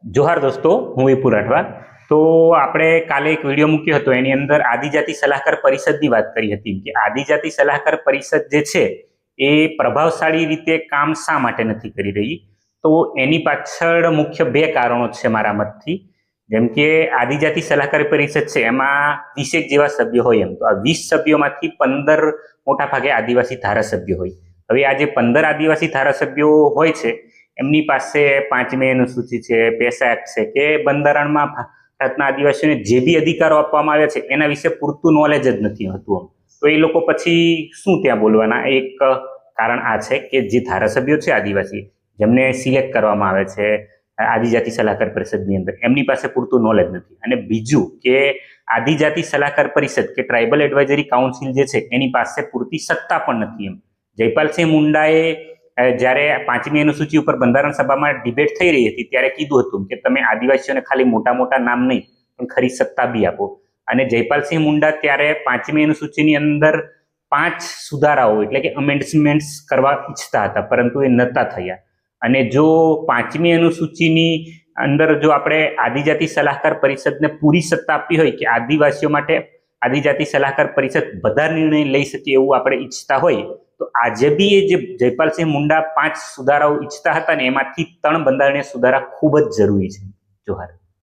જોહાર દોસ્તો, હું વિપુલ રાઠવા. તો આપણે કાલે એક વિડીયો મૂક્યો હતો, એની અંદર આદિજાતિ સલાહકાર પરિષદની વાત કરી હતી કે આદિજાતિ સલાહકાર પરિષદ જે છે એ પ્રભાવશાળી રીતે કામ શા માટે નથી કરી રહી. તો એની પાછળ મુખ્ય બે કારણો છે મારા મતથી. જેમ કે આદિજાતિ સલાહકાર પરિષદ છે એમાં 20 જેવા સભ્યો હોય, એમ તો આ 20 સભ્યોમાંથી 15 મોટા ભાગે આદિવાસી ધારાસભ્યો હોય. હવે આ જે 15 આદિવાસી ધારાસભ્યો હોય છે એમની પાસે 5મી અનુસૂચિ છે, પેસા એક્ટ છે કે બંધારણમાં ભારતના આદિવાસીઓને જે બી અધિકારો આપવામાં આવ્યા છે એના વિશે પૂરતું નોલેજ જ નથી હોતું. તો એ લોકો પછી શું ત્યાં બોલવાના? એક કારણ આ છે કે જે ધારાસભ્યો છે આદિવાસી, જેમને સિલેક્ટ કરવામાં આવે છે આદિજાતિ સલાહકાર પરિષદની અંદર, એમની પાસે પૂરતું નોલેજ નથી. અને બીજું કે આદિજાતિ સલાહકાર પરિષદ કે ટ્રાઇબલ એડવાઇઝરી કાઉન્સિલ જે છે એની પાસે પૂરતી સત્તા પણ નથી. એમ જયપાલસિંહ મુંડાએ જ્યારે 5મી અનુસૂચિ ઉપર બંધારણ સભામાં ડિબેટ થઈ રહી હતી ત્યારે કીધું હતું કે તમે આદિવાસીઓને ખાલી મોટા મોટા નામ નહીં પણ ખરી સત્તા બી આપો. અને જયપાલસિંહ મુંડા ત્યારે 5મી અનુસૂચિની અંદર 5 સુધારાઓ એટલે કે અમેન્ડમેન્ટ્સ કરવા ઈચ્છતા હતા, પરંતુ એ નહોતા થયા. અને જો 5મી અનુસૂચિની અંદર જો આપણે આદિજાતિ સલાહકાર પરિષદને પૂરી સત્તા આપવી હોય કે આદિવાસીઓ માટે આદિજાતિ સલાહકાર પરિષદ બધા નિર્ણય લઈ શકે એવું આપણે ઈચ્છતા હોય, તો આજે બી એ જે જયપાલસિંહ મુંડા 5 સુધારાઓ ઈચ્છતા હતા ને એમાંથી 3 બંધારણીય સુધારા ખૂબ જ જરૂરી છે. જોહાર.